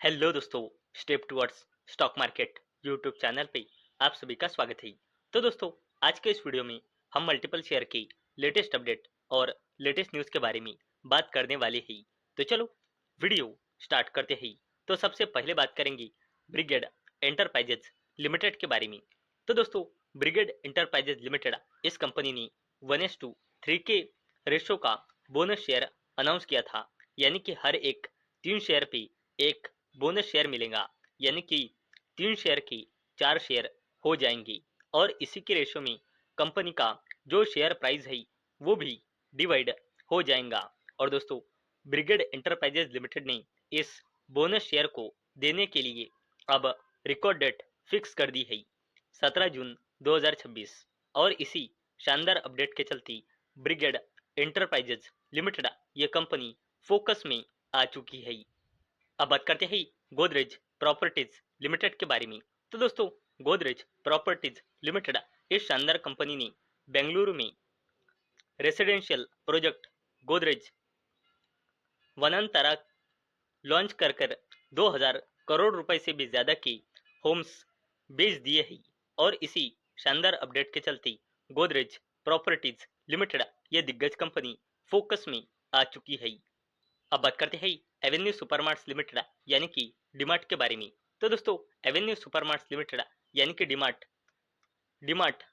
Hello दोस्तों, step towards stock market YouTube channel पे आप सभी का स्वागत है। तो दोस्तों, आज के इस वीडियो में हम मल्टीपल शेयर के लेटेस्ट अपडेट और लेटेस्ट न्यूज़ के बारे में बात करने वाले हैं। तो चलो वीडियो स्टार्ट करते हैं। तो सबसे पहले बात करेंगे ब्रिगेड एंटरप्राइजेज लिमिटेड के बारे में। तो दोस्तों, ब्रिगेड एंटरप्राइजेज लिमिटेड इस कंपनी ने 1:3 के रेशो का बोनस शेयर अनाउंस किया था, यानी कि हर एक 3 शेयर पे एक बोनस शेयर मिलेगा, यानी कि 3 शेयर के 4 शेयर हो जाएंगे और इसी के रेशो में कंपनी का जो शेयर प्राइस है वो भी डिवाइड हो जाएगा। और दोस्तों, ब्रिगेड एंटरप्राइजेज लिमिटेड ने इस बोनस शेयर को देने के लिए अब रिकॉर्ड डेट फिक्स कर दी है, 17 जून 2026। और इसी शानदार अपडेट के चलते ब्रिगेड एंटरप्राइजेज लिमिटेड ये कंपनी फोकस में आ चुकी है। अब बात करते हैं गोदरेज प्रॉपर्टीज लिमिटेड के बारे में। तो दोस्तों, गोदरेज प्रॉपर्टीज लिमिटेड इस शानदार कंपनी ने बेंगलुरु में रेसिडेंशियल प्रोजेक्ट गोदरेज वनांतरा लॉन्च कर 2000 करोड़ रुपए से भी ज्यादा के होम्स बेच दिए हैं। और इसी शानदार अपडेट के चलते गोदरेज प्रॉपर्टीज लिमिटेड ये दिग्गज कंपनी फोकस में आ चुकी है। अब बात करते हैं एवेन्यू सुपरमार्ट्स लिमिटेड यानी कि डीमार्ट के बारे में। तो दोस्तों, एवेन्यू सुपरमार्ट्स लिमिटेड यानी कि डीमार्ट डीमार्ट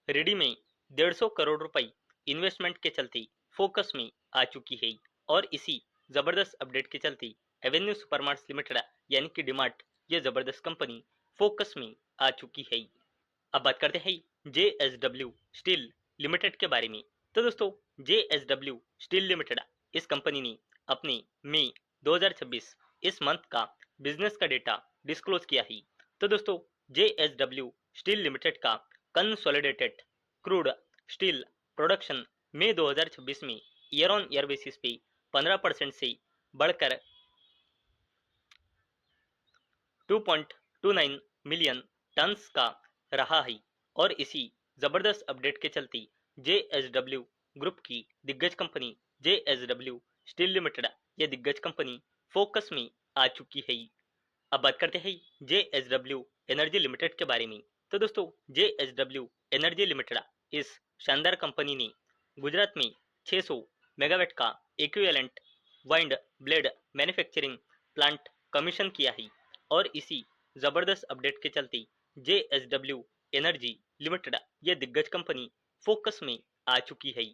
रेडी में 150 करोड़ रुपए इन्वेस्टमेंट के चलते फोकस में आ चुकी है। और इसी जबरदस्त अपडेट के चलते एवेन्यू सुपरमार्ट्स लिमिटेड यानी कि डीमार्ट ये जबरदस्त कंपनी फोकस में आ चुकी है। अब बात करते हैं JSW स्टील लिमिटेड के बारे में। तो दोस्तों, JSW स्टील लिमिटेड इस कंपनी ने अपने मई 2026 इस मंथ का बिजनेस का डेटा डिस्क्लोज किया है। तो दोस्तों, JSW स्टील लिमिटेड का कंसोलिडेटेड क्रूड स्टील प्रोडक्शन मई 2026 में ईयर ऑन ईयर बेसिस पे 15% से बढ़कर 2.29 मिलियन टन्स का रहा है। और इसी जबरदस्त अपडेट के चलते JSW ग्रुप की दिग्गज कंपनी JSW स्टील लिमिटेड ये दिग्गज कंपनी फोकस में आ चुकी है। अब बात करते हैं JSW एनर्जी लिमिटेड के बारे में। तो दोस्तों, JSW एनर्जी लिमिटेड इस शानदार कंपनी ने गुजरात में 600 मेगावाट का equivalent wind blade manufacturing plant commission किया है। और इसी जबरदस्त अपडेट के चलते JSW एनर्जी लिमिटेड ये दिग्गज कंपनी फोकस में आ चुकी है।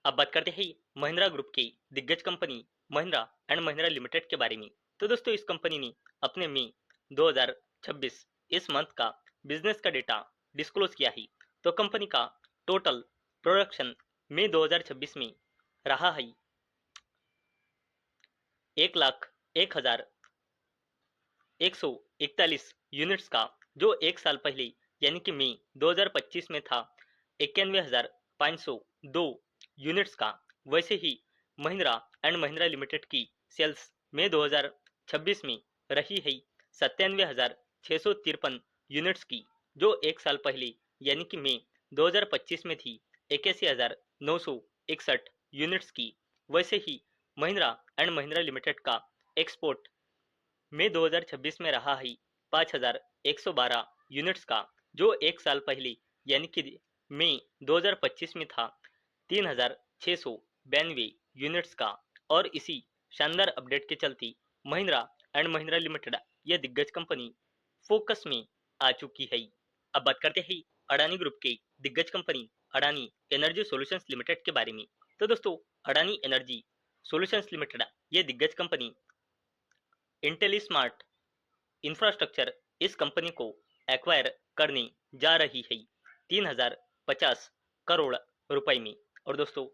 अब बात करते हैं महिंद्रा ग्रुप की दिग्गज company Mahindra and Mahindra limited के बारे में। तो दोस्तों, इस कंपनी ने अपने मई 2026 इस मंथ का बिजनेस का डेटा डिस्क्लोज किया है। तो कंपनी का टोटल प्रोडक्शन मई 2026 में रहा है 1,01,141 यूनिट्स का, जो एक साल पहले यानी कि मई 2025 में था 91,502 यूनिट्स का। वैसे ही महिंद्रा एंड महिंद्रा लिमिटेड की सेल्स मई 2026 में रही है 97,653 यूनिट्स की, जो एक साल पहले यानी कि मई 2025 में थी 81,961 यूनिट्स की। वैसे ही महिंद्रा एंड महिंद्रा लिमिटेड का एक्सपोर्ट मई 2026 में रहा है 5,112 यूनिट्स का, जो एक साल पहले यानी कि मई 2025 में था 3,692 यूनिट्स का। और इसी शानदार अपडेट के चलते महिंद्रा एंड महिंद्रा लिमिटेड यह दिग्गज कंपनी फोकस में आ चुकी है। अब बात करते हैं अडानी ग्रुप के दिग्गज company Adani energy solutions limited के बारे में। तो दोस्तों, अडानी एनर्जी सॉल्यूशंस लिमिटेड ये दिग्गज कंपनी इंटेलिस्मार्ट इंफ्रास्ट्रक्चर इस कंपनी को एक्वायर करने जा रही है 3,050 करोड़ रुपए में। और दोस्तों,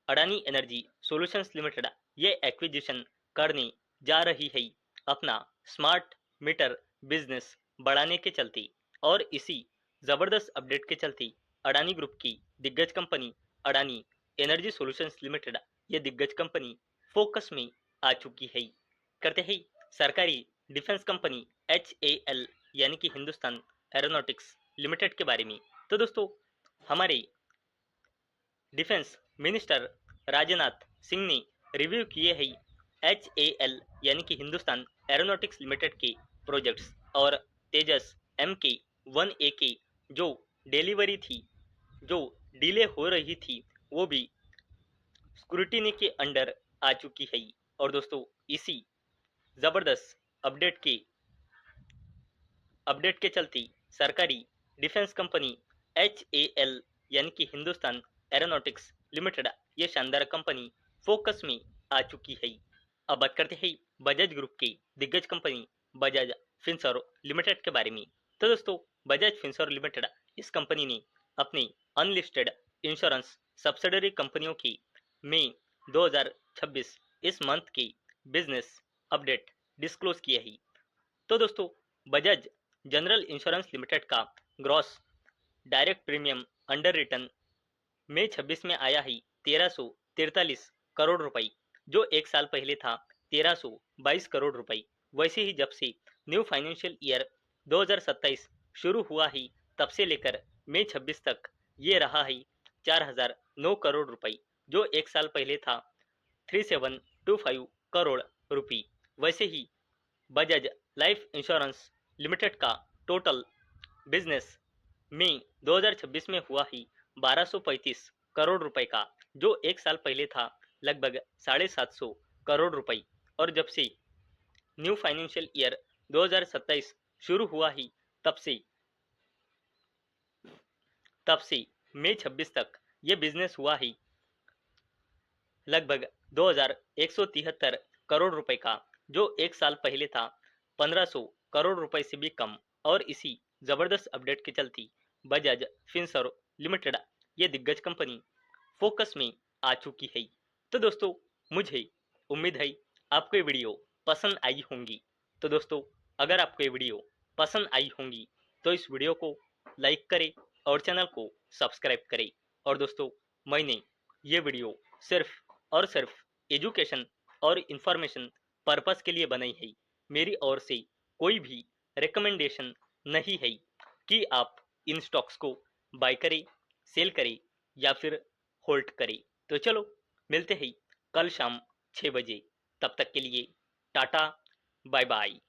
अडानी एनर्जी सॉल्यूशंस लिमिटेड ये एक्विजिशन करने जा रही है अपना स्मार्ट मीटर बिजनेस बढ़ाने के चलते। और इसी जबरदस्त अपडेट के चलते अडानी ग्रुप की दिग्गज company Adani energy solutions limited ये दिग्गज कंपनी फोकस में आ चुकी है। करते हैं सरकारी डिफेंस कंपनी HAL यानी कि हिंदुस्तान एरोनॉटिक्स लिमिटेड के बारे में। तो दोस्तों, हमारे डिफेंस मिनिस्टर राजनाथ सिंह ने रिव्यू किए हैं HAL यानी कि हिंदुस्तान एरोनॉटिक्स लिमिटेड के प्रोजेक्ट्स और तेजस MK-1A की जो डिलीवरी थी, जो डिले हो रही थी, वो भी स्क्रूटिनी के अंडर आ चुकी है। और दोस्तों, इसी जबरदस्त अपडेट के चलते सरकारी डिफेंस कंपनी HAL यानी कि हिंदुस्तान एरोनॉटिक्स लिमिटेड, ये शानदार कंपनी फोकस में आ चुकी है। अब बात करते हैं बजाज ग्रुप की दिग्गज कंपनी बजाज फिनसर्व लिमिटेड के बारे में। तो दोस्तों, बजाज फिनसर्व लिमिटेड, इस कंपनी ने अपनी अनलिस्टेड इंश्योरेंस सब्सिडरी कंपनियों की मई 2026 इस मंथ की बिजनेस अपडेट डिस्क्लोज किया है। तो दोस्तों, बजाज जनरल इंश्योरेंस लिमिटेड का gross direct premium under return मई 26 में आया है 1343 करोड़ रुपए, जो एक साल पहले था 1322 करोड़ रुपए। वैसे ही जब से न्यू फाइनेंशियल ईयर 2027 शुरू हुआ है, तब से लेकर मई 26 तक ये रहा है 4009 करोड़ रुपए, जो एक साल पहले था 3725 करोड़ रुपए। वैसे ही बजाज लाइफ इंश्योरेंस लिमिटेड का टोटल बिजनेस मई 2026 में हुआ ही 1235 करोड़ रुपए का, जो एक साल पहले था लगभग 750 करोड़ रुपए। और जब से न्यू फाइनेंशियल ईयर 2027 शुरू हुआ ही, तब से मई 26 तक ये बिजनेस हुआ ही लगभग 2173 करोड़ रुपए का, जो एक साल पहले था 1500 करोड़ रुपए से भी कम। और इसी जबरदस्त अपडेट के चलती बजाज फिनसर्व लिमिटेड, ये दिग्गज कंपनी फोकस में आ चुकी है। तो दोस्तों, मुझे उम्मीद है आपको ये वीडियो पसंद आई होंगी। तो दोस्तों, अगर आपको ये वीडियो पसंद आई होंगी तो इस वीडियो को लाइक करें और चैनल को सब्सक्राइब करें। और दोस्तों, मैंने ये वीडियो सिर्फ और सिर्फ एजुकेशन और इंफॉर्मेशन पर्पस के लिए बनाई है। मेरी ओर से कोई भी रिकमेंडेशन नहीं है कि आप इन स्टॉक्स को बाय करें, सेल करें या फिर होल्ड करें। तो चलो, मिलते हैं कल शाम 6 बजे। तब तक के लिए टाटा, बाय बाय।